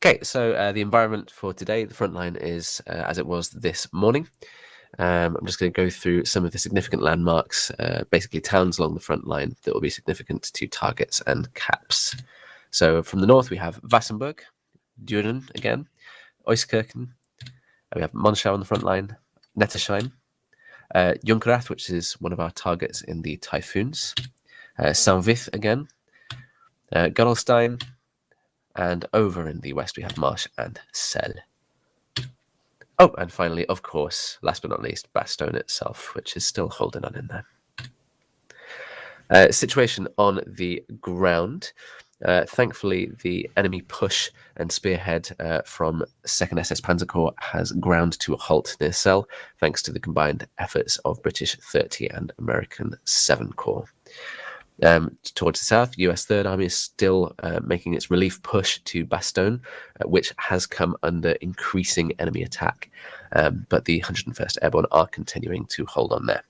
Okay, so the environment for today, the front line is as it was this morning. I'm just going to go through some of the significant landmarks, basically towns along the front line that will be significant to targets and caps. So from the north, we have Wassenburg, Düren again, Euskirchen, we have Monschau on the front line, Nettersheim, Junkerath, which is one of our targets in the typhoons, Saint-Vith again, Gerolstein, and over in the west we have Marsh and Celle. Oh, and finally, of course, last but not least, Bastogne itself, which is still holding on in there. Situation on the ground. Thankfully, the enemy push and spearhead from 2nd SS Panzer Corps has ground to a halt near Celle, thanks to the combined efforts of British 30 and American 7 Corps. Towards the south, US 3rd Army is still making its relief push to Bastogne, which has come under increasing enemy attack, but the 101st Airborne are continuing to hold on there.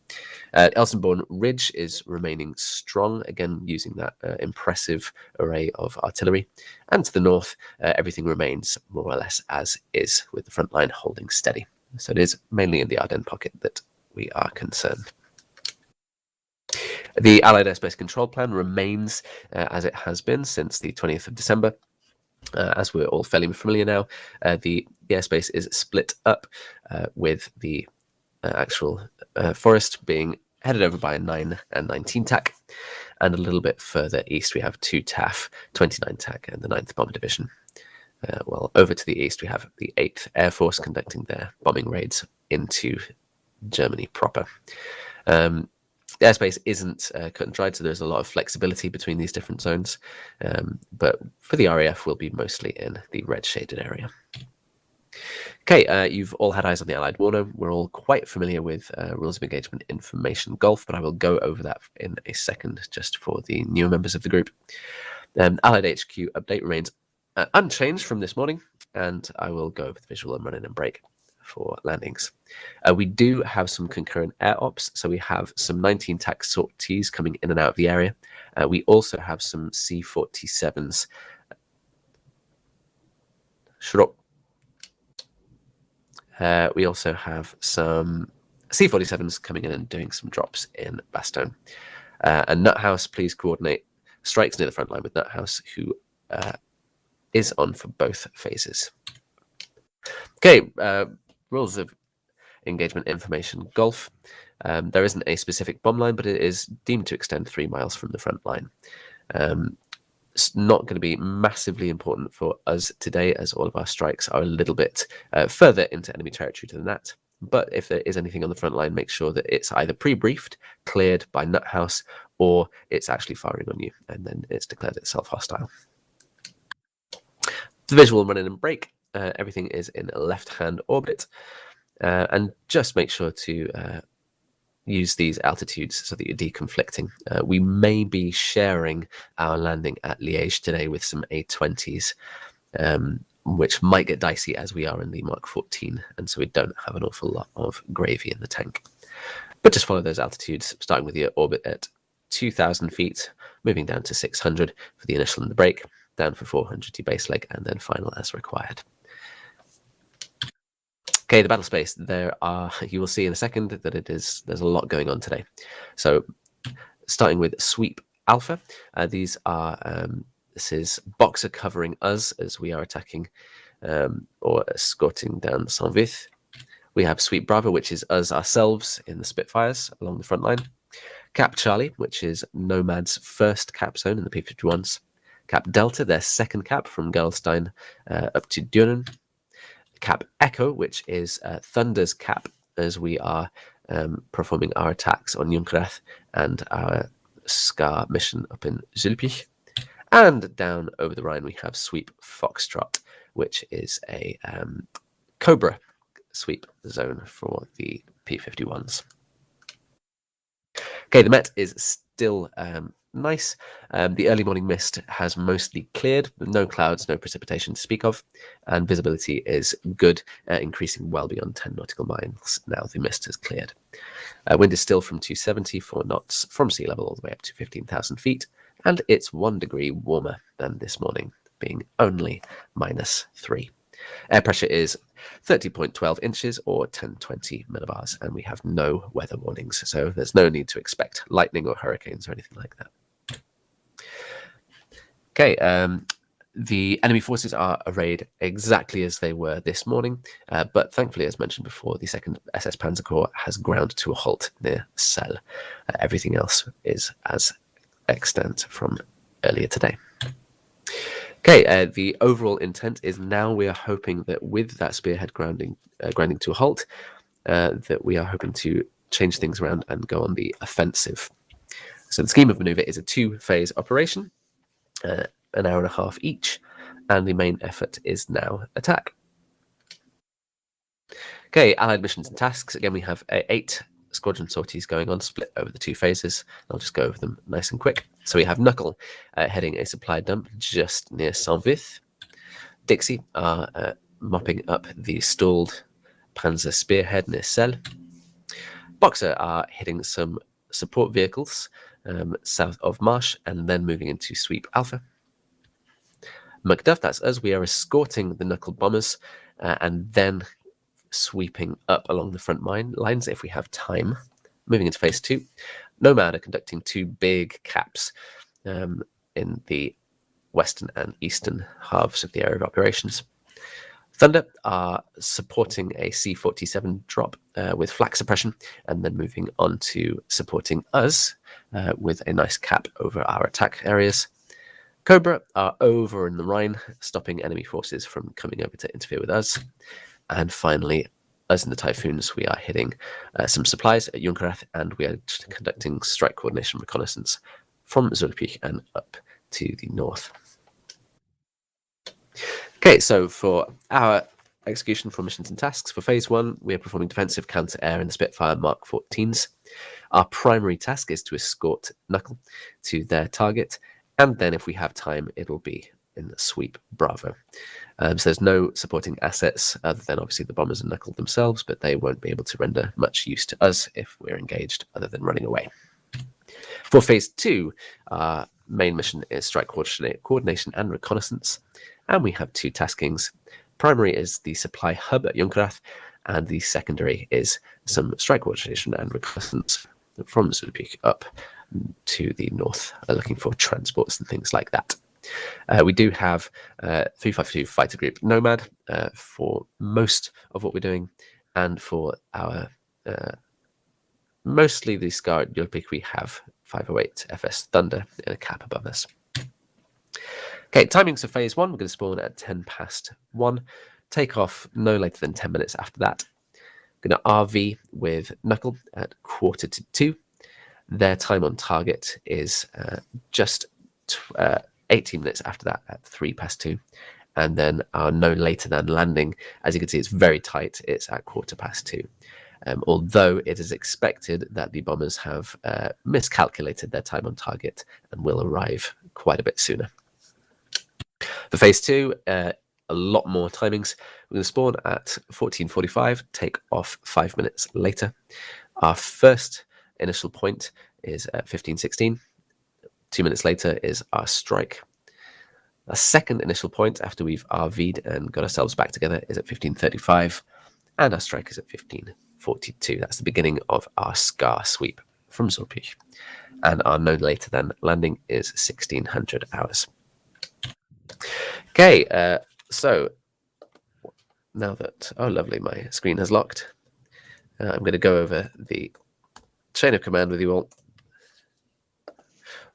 Elsenborn Ridge is remaining strong, again using that impressive array of artillery, and to the north everything remains more or less as is, with the front line holding steady. So it is mainly in the Ardennes pocket that we are concerned. The Allied Airspace Control Plan remains as it has been since the 20th of December. As we're all fairly familiar now, the airspace is split up with the actual forest being headed over by a 9 and 19 TAC, and a little bit further east we have 2 TAF, 29 TAC and the 9th Bomber Division. Well, over to the east we have the 8th Air Force conducting their bombing raids into Germany proper. The airspace isn't cut and dried, so there's a lot of flexibility between these different zones, but for the RAF we'll be mostly in the red shaded area. Okay, you've all had eyes on the Allied Warner. We're all quite familiar with Rules of Engagement Information Gulf, but I will go over that in a second just for the newer members of the group. Allied HQ update remains unchanged from this morning, and I will go over the visual and run-in and break for landings. We do have some concurrent air ops, so we have some 19 TAC sorties coming in and out of the area. We also have some C-47s. We also have some C-47s coming in and doing some drops in Bastogne. And Nuthouse, please coordinate strikes near the front line with Nuthouse, who is on for both phases. Okay, Rules of Engagement Information Gulf. There isn't a specific bomb line, but it is deemed to extend 3 miles from the front line. It's not going to be massively important for us today, as all of our strikes are a little bit further into enemy territory than that. But if there is anything on the front line, make sure that it's either pre-briefed, cleared by Nuthouse, or it's actually firing on you, and then it's declared itself hostile. The visual run-in and break. Everything is in a left-hand orbit, and just make sure to use these altitudes so that you're deconflicting. We may be sharing our landing at Liège today with some A-20s, which might get dicey as we are in the Mark 14, and so we don't have an awful lot of gravy in the tank. But just follow those altitudes, starting with your orbit at 2,000 feet, moving down to 600 for the initial and the break, down for 400 to base leg, and then final as required. Okay, the battle space. You will see in a second that there's a lot going on today. So, starting with Sweep Alpha, this is Boxer covering us as we are attacking or escorting down Saint-Vith. We have Sweep Bravo, which is us ourselves in the Spitfires along the front line. Cap Charlie, which is Nomad's first cap zone in the P-51s. Cap Delta, their second cap from Gerolstein up to Düren. Cap Echo, which is Thunder's cap, as we are performing our attacks on Junkerath and our SCAR mission up in Zülpich. And down over the Rhine, we have Sweep Foxtrot, which is a Cobra sweep zone for the P-51s. Okay, the Met is still nice. The early morning mist has mostly cleared, no clouds, no precipitation to speak of, and visibility is good, increasing well beyond 10 nautical miles now the mist has cleared. Wind is still from 274 knots from sea level all the way up to 15,000 feet, and it's 1 degree warmer than this morning. being only -3. Air pressure is 30.12 inches or 1020 millibars, and we have no weather warnings, so there's no need to expect lightning or hurricanes or anything like that. Okay, the enemy forces are arrayed exactly as they were this morning, but thankfully, as mentioned before, the 2nd SS Panzer Corps has ground to a halt near Celle. Everything else is as extant from earlier today. Okay, the overall intent is now we are hoping that with that spearhead grinding to a halt, that we are hoping to change things around and go on the offensive. So the scheme of maneuver is a 2-phase operation, an hour and a half each, and the main effort is now attack. Okay, Allied missions and tasks. Again, we have 8 squadron sorties going on, split over the 2 phases. I'll just go over them nice and quick. So we have Knuckle heading a supply dump just near Saint-Vith. Dixie are mopping up the stalled Panzer spearhead near Celle. Boxer are hitting some support vehicles south of Marsh and then moving into Sweep Alpha. Macduff, that's us, we are escorting the Knuckle bombers and then sweeping up along the front lines if we have time. Moving into phase 2, Nomad are conducting 2 big caps in the western and eastern halves of the area of operations. Thunder are supporting a C-47 drop with flak suppression and then moving on to supporting us with a nice cap over our attack areas. Cobra are over in the Rhine, stopping enemy forces from coming over to interfere with us. And finally, us in the Typhoons, we are hitting some supplies at Junkerrath, and we are conducting strike coordination reconnaissance from Zulpich and up to the north. Okay, so for our execution for missions and tasks, for phase 1, we are performing defensive counter-air in the Spitfire Mark 14s. Our primary task is to escort Knuckle to their target, and then if we have time, it'll be in the Sweep Bravo. So there's no supporting assets other than obviously the bombers and Knuckle themselves, but they won't be able to render much use to us if we're engaged other than running away. For phase 2, our main mission is strike coordination and reconnaissance, and we have 2 taskings. Primary is the supply hub at Junkerrath, and the secondary is some strike coordination and reconnaissance from Zulpich up to the north, looking for transports and things like that. We do have 352 Fighter Group Nomad for most of what we're doing, and for our mostly the Scar at Zulpich, we have 508 FS Thunder in a cap above us. Okay, timings for phase 1, we're going to spawn at 1:10, take off no later than 10 minutes after that. Going to RV with Knuckle at 1:45. Their time on target is just 18 minutes after that at 2:03. And then our no later than landing, as you can see, it's very tight. It's at 2:15. Although it is expected that the bombers have miscalculated their time on target and will arrive quite a bit sooner. For phase 2, a lot more timings. We're going to spawn at 14:45, take off 5 minutes later. Our first initial point is at 15:16. 2 minutes later is our strike. A second initial point after we've RV'd and got ourselves back together is at 15:35, and our strike is at 15:42. That's the beginning of our Scar sweep from Zulpich. And our no later than landing is 1600 hours. Okay, so now that, oh lovely, my screen has locked, I'm going to go over the chain of command with you all,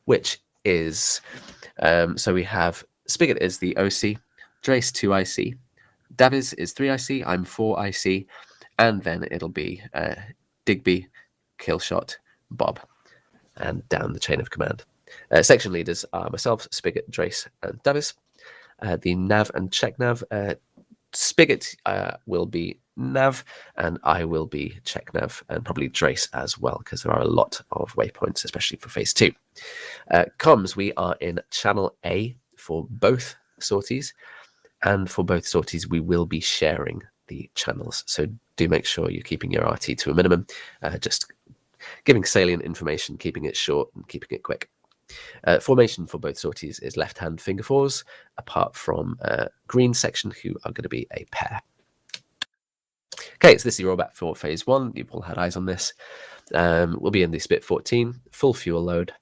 which is, so we have Spigot is the OC, Drace 2IC, Davies is 3IC, I'm 4IC, and then it'll be Digby, Killshot, Bob, and down the chain of command. Section leaders are myself, Spigot, Drace, and Davies. The nav and check nav, Spigot will be nav, and I will be check nav, and probably Drace as well, because there are a lot of waypoints, especially for phase 2. Comms, we are in channel A for both sorties, and for both sorties we will be sharing the channels, so do make sure you're keeping your RT to a minimum, just giving salient information, keeping it short and keeping it quick. Formation for both sorties is left-hand finger fours, apart from green section, who are going to be a pair. Okay, so this is your rollback for phase 1. You've all had eyes on this. We'll be in the Spit 14, full fuel load,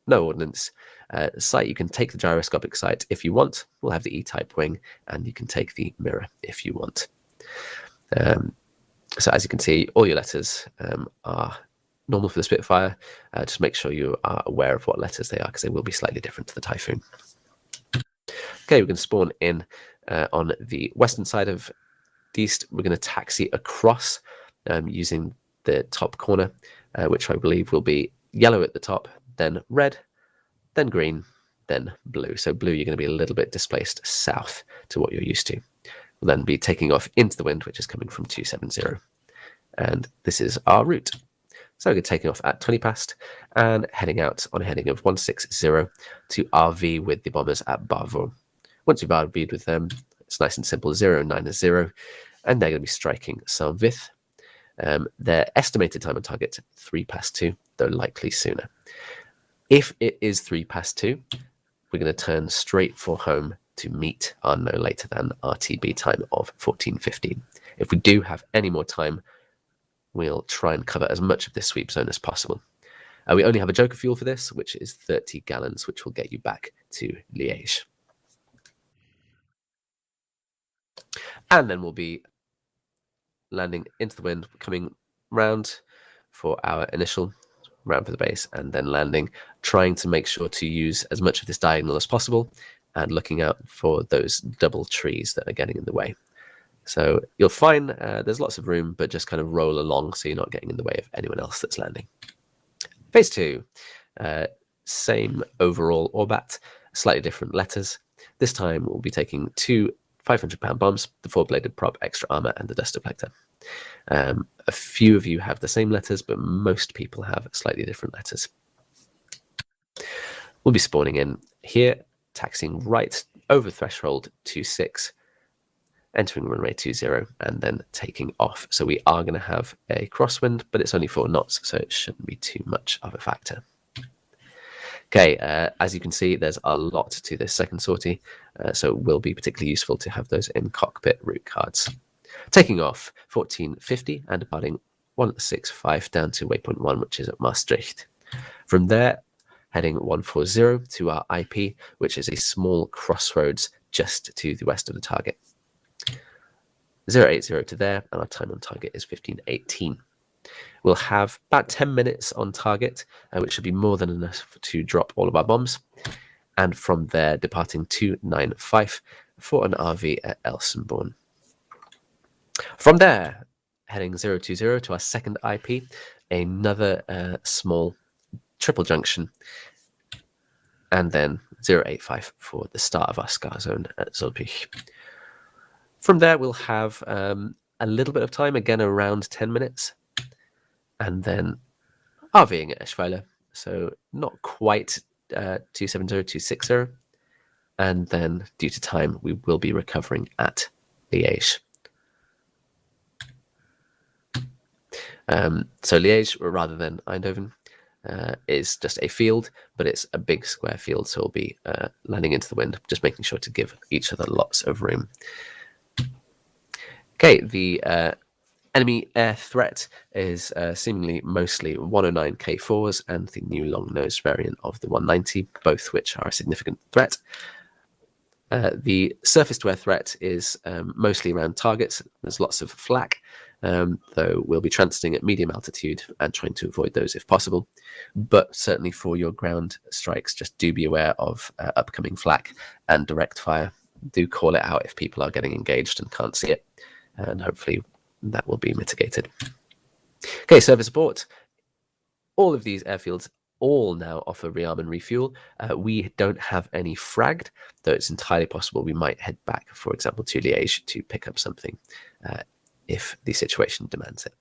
no ordnance. Sight, you can take the gyroscopic sight if you want. We'll have the E-type wing, and you can take the mirror if you want. So as you can see, all your letters are normal for the Spitfire. Just make sure you are aware of what letters they are, because they will be slightly different to the Typhoon. Okay, we're going to spawn in on the western side of the east. We're going to taxi across using the top corner, which I believe will be yellow at the top, then red, then green, then blue. So blue, you're going to be a little bit displaced south to what you're used to. We'll then be taking off into the wind, which is coming from 270. And this is our route. So we're taking off at 20 past and heading out on a heading of 160 to RV with the bombers at Barvaux. Once you've RV'd with them, it's nice and simple, 090, and they're going to be striking Saint-Vith. Their estimated time on target, 3 past 2, though likely sooner. If it is 3 past 2, we're going to turn straight for home to meet our no later than RTB time of 14:15. If we do have any more time, we'll try and cover as much of this sweep zone as possible. We only have a joker fuel for this, which is 30 gallons, which will get you back to Liège. And then we'll be landing into the wind, coming round for our initial round for the base, and then landing, trying to make sure to use as much of this diagonal as possible, and looking out for those double trees that are getting in the way. So you'll find there's lots of room, but just kind of roll along so you're not getting in the way of anyone else that's landing. Phase 2, same overall Orbat, slightly different letters. This time we'll be taking 2 500-pound bombs, the 4-bladed prop, extra armor, and the dust deflector. A few of you have the same letters, but most people have slightly different letters. We'll be spawning in here, taxiing right over threshold 26, entering runway 20, and then taking off. So we are going to have a crosswind, but it's only 4 knots, so it shouldn't be too much of a factor. Okay, as you can see, there's a lot to this second sortie, so it will be particularly useful to have those in cockpit route cards. Taking off 14:50 and departing 165 down to waypoint 1, which is at Maastricht. From there, heading 140 to our IP, which is a small crossroads just to the west of the target. 080 to there, and our time on target is 15:18. We'll have about 10 minutes on target, which should be more than enough to drop all of our bombs. And from there, departing 295 for an RV at Elsenborn. From there, heading 020 to our second IP, another small triple junction, and then 085 for the start of our scar zone at Zülpich. From there, we'll have a little bit of time, again around 10 minutes, and then RVing at Eschweiler, so not quite 270, 260, and then due to time, we will be recovering at Liège. So Liège, rather than Eindhoven, is just a field, but it's a big square field, so we'll be landing into the wind, just making sure to give each other lots of room. Okay, the enemy air threat is seemingly mostly 109 K4s and the new long-nosed variant of the 190, both which are a significant threat. The surface-to-air threat is mostly around targets. There's lots of flak, though we'll be transiting at medium altitude and trying to avoid those if possible. But certainly for your ground strikes, just do be aware of upcoming flak and direct fire. Do call it out if people are getting engaged and can't see it, and hopefully that will be mitigated. Okay, service support. All of these airfields all now offer rearm and refuel. We don't have any fragged, though it's entirely possible we might head back, for example, to Liège to pick up something if the situation demands it.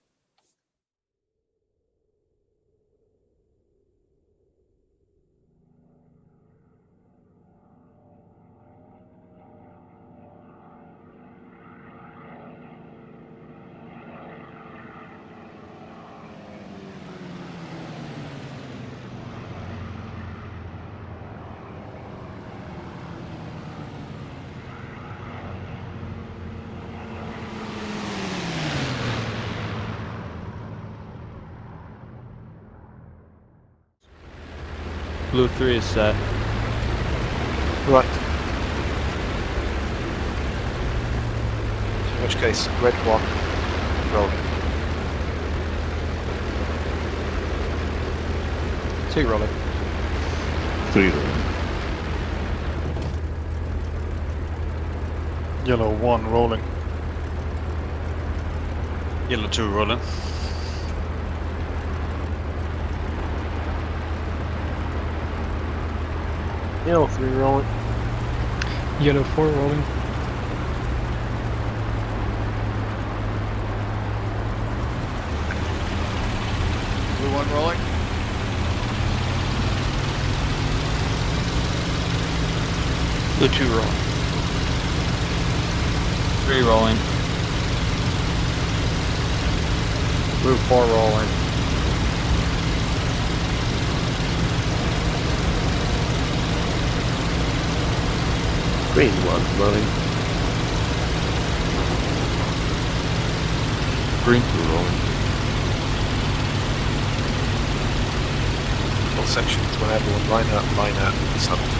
Blue 3 is set. Right. In which case, red 1, rolling. 2 rolling. 3 rolling. Yellow 1 rolling. Yellow 2 rolling. Yellow 3 rolling. Yellow 4 rolling. Blue 1 rolling. Blue 2 rolling. 3 rolling. Blue 4 rolling. Green 1 rolling. Green 2 rolling. All sections, when everyone line up, submit.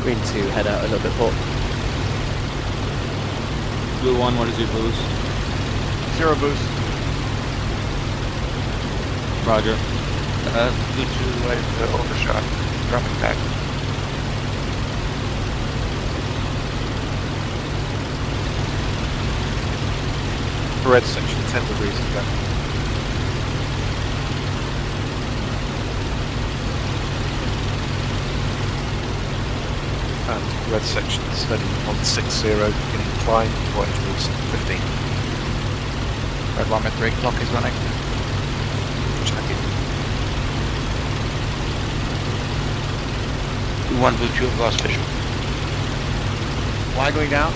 Green 2 head out a little bit port. Blue 1, what is your boost? 0 boost. Roger. Blue 2 waiting for the overshot. Dropping back. Red section 10 degrees to go. And red section steady 160, beginning climb, 40 degrees 15. Red 1 at 3 o'clock is running. Checking. Blue 1, Blue 2 have lost visual. Why going down?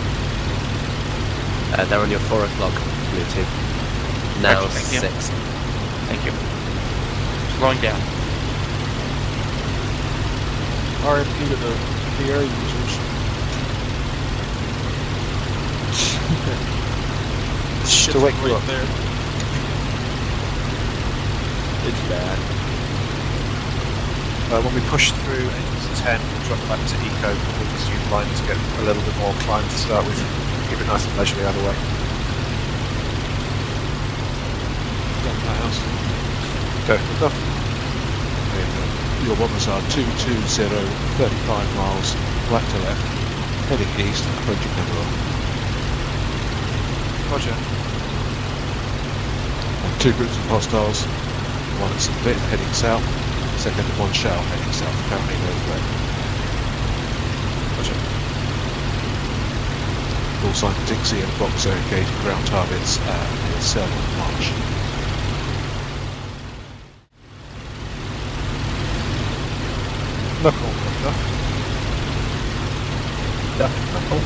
They're on your 4 o'clock, Blue 2. Now Roger, thank you. 6. Thank you. Slowing down. RMP to the air users. To wake you up. there. It's bad. When we push through engines 10, we'll drop back to eco. We'll just use line to get a little bit more climb to start with. Keep it nice and leisurely either way. Go for the Your bombers are 220, 35 miles, right to left, heading east, approaching Emerald. Roger. And 2 groups of hostiles, one at Split heading south, second at 1 shell heading south, apparently goes west. Roger. Full sign Dixie and Boxer engaging ground targets near Selma March. Knuckle, Duff. Knuckle.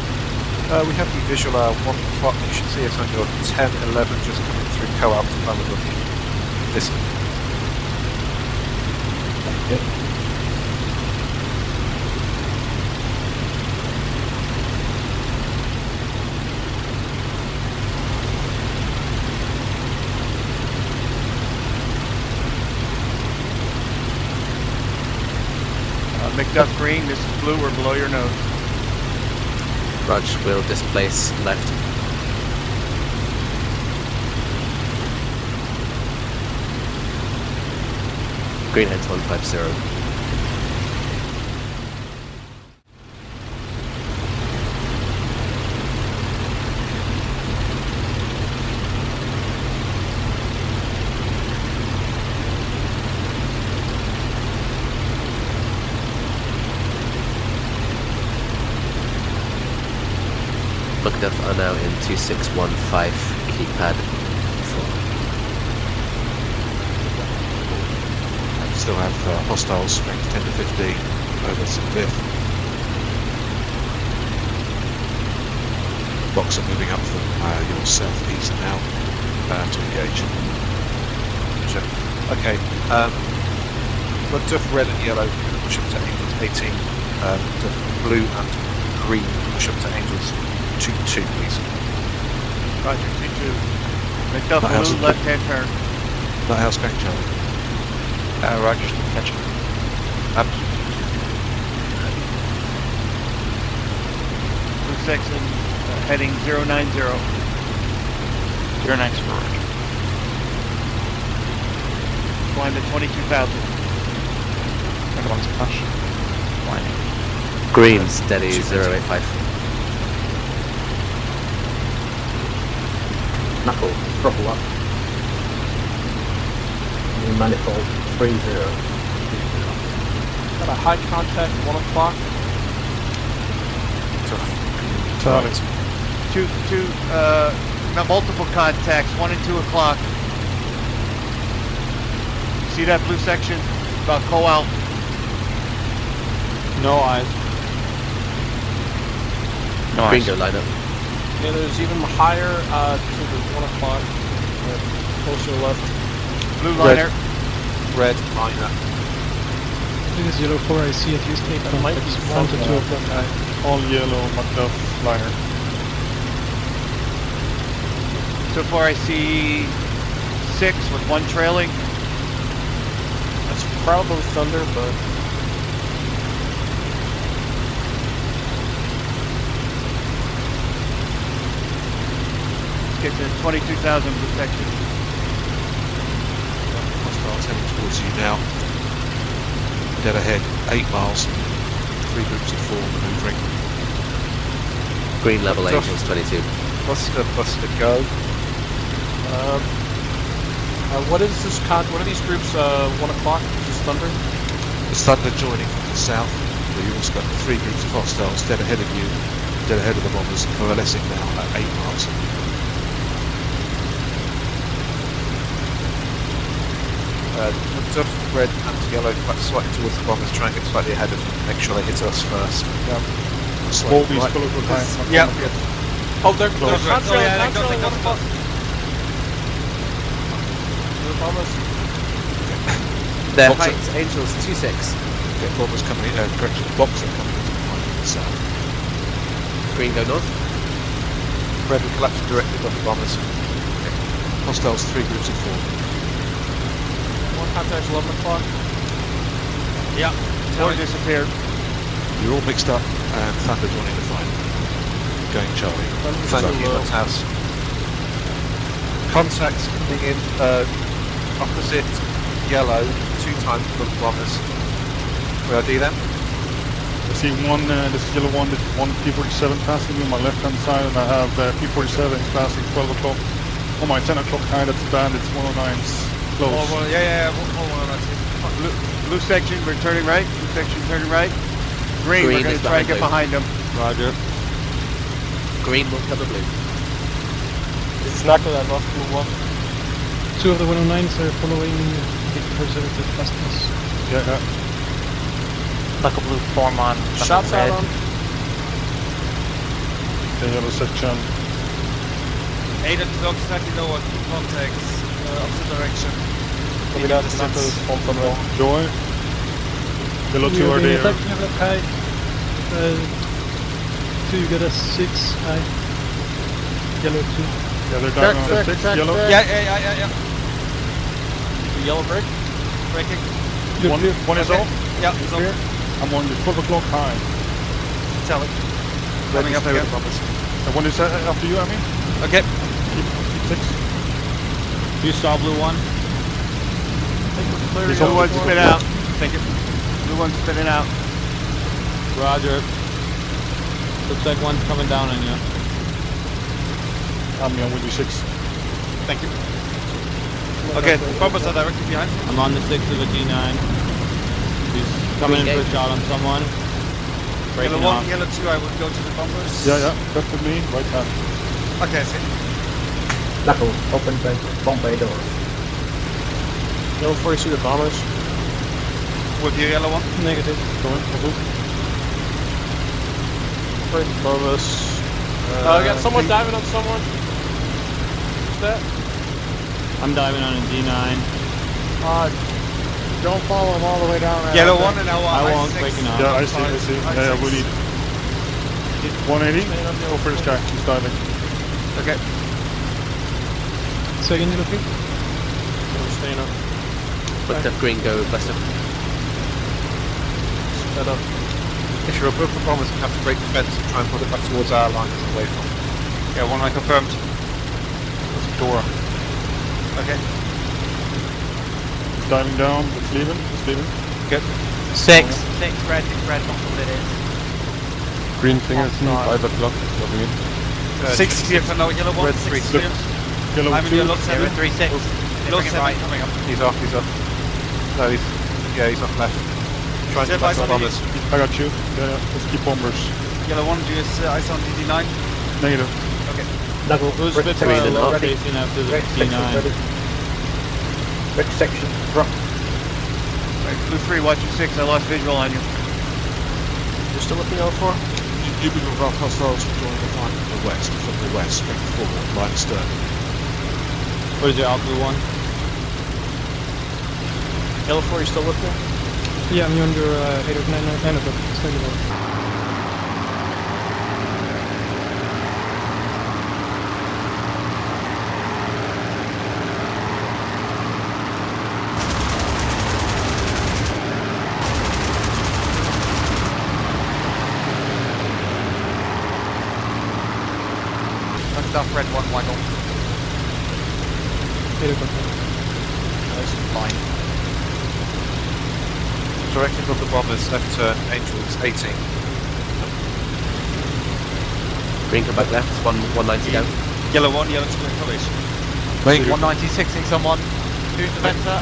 We have the visual 1 o'clock. You should see it on your 10-11 just coming through co-op to kind of looking distant. Yep. McDuff green, this is blue, we're below your nose. Raj will displace left. Green heads 150. McDuff are now in 2615 keypad 4. And still have hostiles strength 10 to 15 over St. Viv. Boxer moving up from your southeast now to engage. Sure. Okay. McDuff red and yellow push up to Angels 18. McDuff blue and green push up to Angels 2-2, please. Roger, 2-2. McDuff blue, left-hand turn. Lighthouse going, Charlie. Roger, catch up. Blue section, heading 090. 090 for Roger. Climb to 22,000. Second one's flash. Climbing. Green steady 085. Knuckle, throttle up. New manifold 30. Got a high contact, 1 o'clock. Multiple contacts, 1 and 2 o'clock. See that blue section? About co-out. No eyes. No Green eyes. go line up. Yeah, there's even higher to the 1 o'clock. Closer left. Blue liner. Red liner. I think it's yellow 4. I see at least 8 That might be contacts. 1 to 2 of them. All yellow McDuff liner. So far I see 6 with 1 trailing. That's probably Thunder, but Let's get to 22,000 blue section. Hostiles heading towards you now. Dead ahead, 8 miles. 3 groups of 4 manoeuvring. Green level Tough. Angels 22. Buster, go. what is this what are these groups, 1 o'clock? Is this Thunder? There's Thunder joining from the south. So you've also got 3 groups of hostiles dead ahead of you, dead ahead of the bombers, coalescing now at 8 miles. McDuff red and yellow quite slightly towards the bombers, try and get slightly ahead of them, make sure they hit us first. Slightly All these right. colors are high. Yep. Oh, they're Close. not Oh, yeah, not they got trailing the 1 o'clock. They're bombers. Their Boxer. heights Angels 26. Yeah, bombers coming in, correction, Boxer coming into the line from the south. Green go north. Red will collapse directly above the bombers. Hostiles 3 groups of 4. 1 contact, 11 o'clock. Yeah. 4 disappeared. You're all mixed up, and Thunder joining the fight. Going Charlie. Thank you, Lighthouse. Contacts coming in opposite yellow, 2 times above the bombers. Will I do them? I see one, this is yellow one, there's one P-47 passing me on my left hand side, and I have P-47 passing 12 o'clock. On my 10 o'clock eye, that's bad, it's 109's close. Oh, well, yeah, blue section, we're turning right. Blue section, turning right. Green, Green we're going is to try and get behind behind them. Roger. Green will cover blue. It's not that off blue one. 2 of the 109s are following the preservative fastness. Yeah. Knuckle blue form on. Shots red. out on. The yellow section. 8 at the dogs, 30 lower, contacts, opposite direction. Coming out, Knuckles, form from the Joy. Yellow 2 We are are being there. attacked level high. 2 got a 6 high. Yellow 2. Yeah, they're down on the 6. Yellow. Yeah. Yellow break. Breaking. One is off. Yeah, it's Here. off. I'm on the 12 o'clock high. Tell it. Coming up again. And one is after you, I mean. Okay. Keep 6. You saw blue one. He's Blue on one's the spin out. Thank you. Blue one's spinning out. Roger. Looks like one's coming down on you. I'm on with you 6. Thank you. Okay, bombers are directly behind. I'm on the 6 of a D9. He's coming in for a shot on someone. Breaking Yellow 1, off. yellow 2, I will go to the bombers. Yeah. That's with me. Right hand. Okay, I see. Knuckle, open the bomb bay door. Yellow 4, you see the bombers? With you, yellow 1. Negative. Go in. Go. Right above us. I got someone diving on someone. Who's that? I'm diving on a D9. Don't follow him all the way down. Yellow 1 and now I won't. 6. Breaking off. Yeah, I see. Yeah, we need 180. Go for this guy. He's diving. Okay. Second yellow 3. Staying up. But Death Green go Lester. Head up. If you're above the bombers, you have to break the fence and try and put it back towards our line and away from. Yeah, 1 I confirmed. That's Dora. Okay. He's diving down. It's leaving. Good. 6 red, not what it is. Green fingers, 5 o'clock. Coming in. 6 clear for now, yellow 1. Red 6 3. clear. Yellow I'm in 2. yellow 7. Yellow 3, 6. Yellow 7 coming up. He's off. No, he's off left. Trying to Step back eyes the on bombers. I got you. Yeah. Let's keep bombers. Yellow 1, do you eyes on DD9? Negative. Okay. Knuckle, Who's red Spitfire section low ready. chasing after the Red section D9? ready. Red section drop. Right, blue 3, watch your 6. I lost visual on you. You're still looking out for? You've been with hostiles joining the flank from the west, straight forward, line stern. Where's your out blue one? Yellow 4, you still with me? Yeah, I'm under 8 or 9 o'clock. Second level. Knocked off red 1, waggle. 8 o'clock. That's fine. Directly above the bombers, left turn, Angels 18. Green come back left. 190 down. Yellow 1, yellow 2 information. Main group, 196 someone. Who's the venter?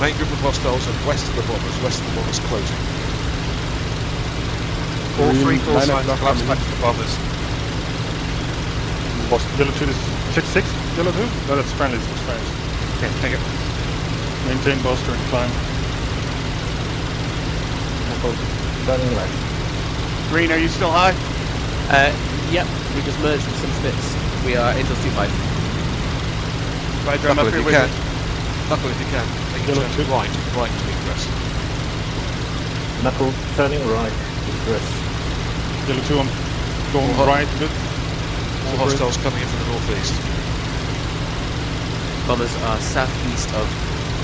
main group of hostiles and west of the bombers closing. All 3 call signs collapse back to the bombers. Yellow 2 is 6-6. Yellow 2? No, that's friendly. It's friendly. Okay, thank you. Maintain buster and climb. Knuckle, turning left. Green, are you still high? Yep, we just merged with some spits. We are Angels 2-5. Right, I'm up here with you. Knuckle if you can. Make a Yellow turn 2. right to Ingress. Knuckle, turning right. Ingress. Yellow 2 on going right a bit. All hostiles coming in from the northeast. Bombers are southeast of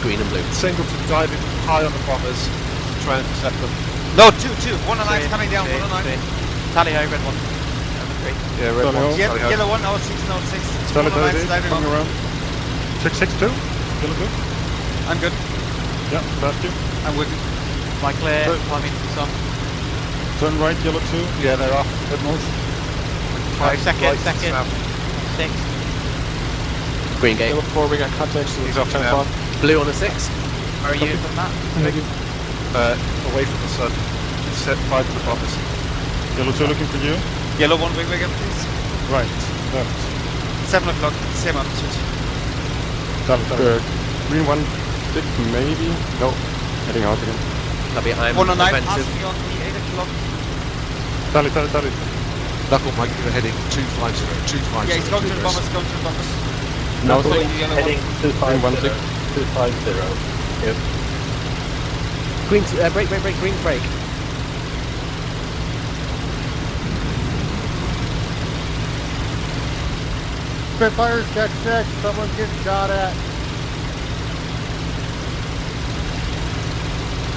green and blue. Singleton diving high on the bombers, try and intercept them. No, 2, 1 and 9 coming down, 1 and 9. Tally ho, red 1. Over 3. Yeah, red Tally ho. one. Tally ho. Yellow 1, now 6, now 6. 2 Tally and 9 diving coming on. around. 6-6-2. Yellow 2. I'm good. Yeah, past you. I'm with you. My clear, Good. climbing some. Turn right, yellow 2. Yeah, they're off. Head north. Right, second. South. 6. Green gate. Yellow 4, we got context. He's off now. Blue on a 6. Where are you from that? Negative. Away from the sun. Set 5 to the bombers. Yellow 2 looking for you. Yellow 1, wing again, please. Right, left. 7 o'clock, same altitude. Tally. Green 1, 6 maybe? No, heading out again. Copy, I'm 1 and 9, offensive. pass me on the 8 o'clock. Tally. Knuckle, Mike, you're heading 250. 250. Yeah, he's going to the bombers, going to the bombers. Knuckle, so yellow heading 250. 1-6. 250. Yep. Green, break, green, break. Spitfires, check 6. Someone's getting shot at.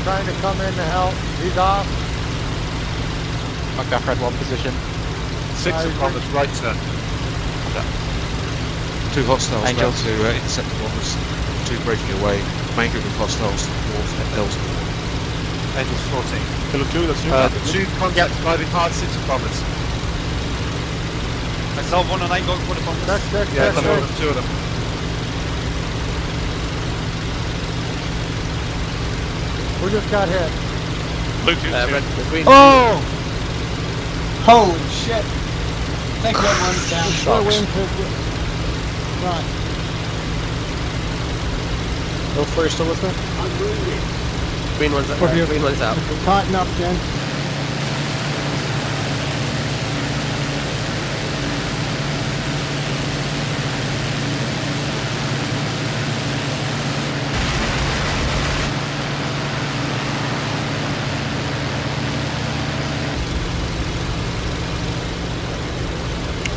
Trying to come in to help. He's off. Marked off red 1 position. 6 of bombers, right turn. 2 hostiles Angel. about to intercept the bombers. 2 breaking away. Main group of hostiles north at Ellsworth. Angels 14. Kilo 2, that's you. 2 contacts driving hard, 6 of bombers. I saw 1 and 9 going for the bombers. Yeah, 2 of them. We just got hit. Blue 2, Red, green. Oh! Holy shit! I think red one's down. Right. Go for you still with me? Green one's out. Green one's out. Tighten up, gents.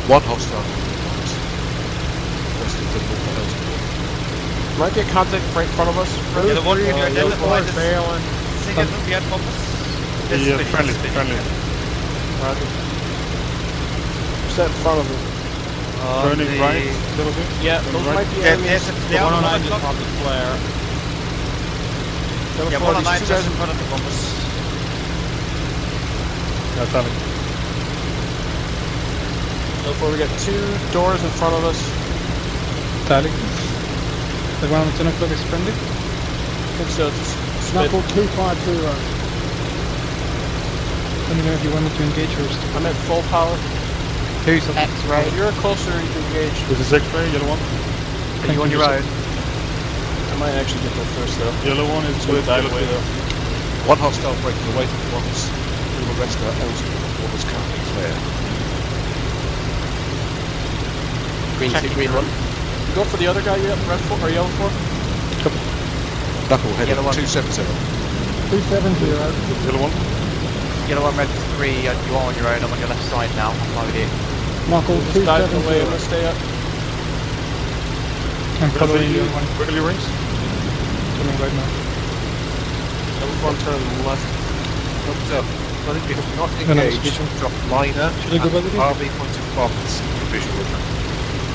One hostile. West of the north at Ellsworth. Might get contact right in front of us. Yeah, the one you identified as failing. single from the bombers. Yeah, friendly. Roger. Set in front of them. Turning right, a little bit. Yeah, those might be enemies. The 109 just popped the flare. Yeah, 109 just in front of the bombers. That's having. So far we got 2 doors in front of us. Tally. The one on 10 o'clock is friendly. I think so, just Knuckle 250. Let me know if you wanted to engage first. I'm at full power. Who's X right? If you're closer, you can engage. This is X-ray, yellow 1. Are you on your own? I might actually get there first though. Yellow 1 is with Dive yellow away 2. though. 1 hostile breaking away from the bombers. All the rest are Ellsworth. Bombers currently clear. Green 2, green 1. Go for the other guy you have red for or yellow for? Knuckle heading Yellow 1. 270. 270. Yellow 1. Yellow 1, red 3, you are on your own, I'm on your left side now, I'm fine with you. Knuckle Just dive away and 270. let's stay up. I'm following the other one. Wiggle your rings. Coming right now. Yellow 1 turn left. If not No, no, engaged, speaking. drop liner Should I go and back with you? RV point of bombers in visual with them.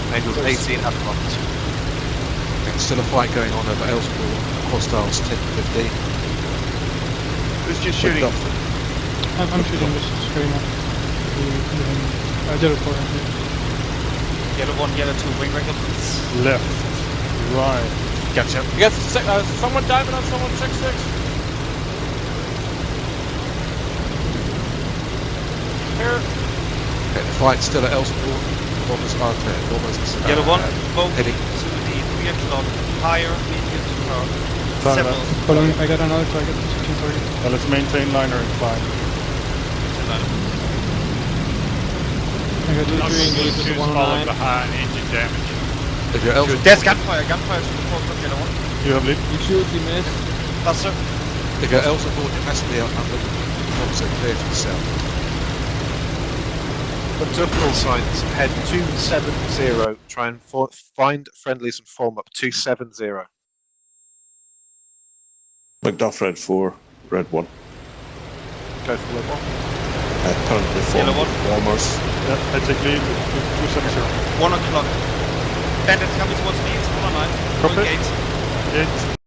Angels 18 at bombers. There's still a fight going on over Ellsworth. Hostiles 10 to 15. Who's just shooting? I'm shooting this straight now. Yellow 4. Yellow 1, yellow 2, wing regulars. Left. Right. Gotcha. You got someone diving on someone 6-6. Here. Okay, the fight's still at Ellsworth. Bombers are clear. Bombers Yellow 1, both heading. to the 3 o'clock. Higher, medium to far. Target. Several. Following, I got another target, position target. Now let's maintain liner and climb. I got Not 2 engaged with Bluetooth the falling 109. behind, engine damage. If you're Ellsworth, There's gunfire to the 4 o'clock, yellow 1. You have lead. You shoot, you miss. Plus, sir. if you're Ellsworth, you're massively outnumbered. Bombers are clear to the south. Up to call signs, head 270. Try and find friendlies and form up 270. Macduff red 4, red 1. Go for level 1. Currently Yellow 1. bombers. Yeah, I take lead. 270. 1 o'clock. Bandits coming towards me, it's 109. Copy. Going gate. Gate.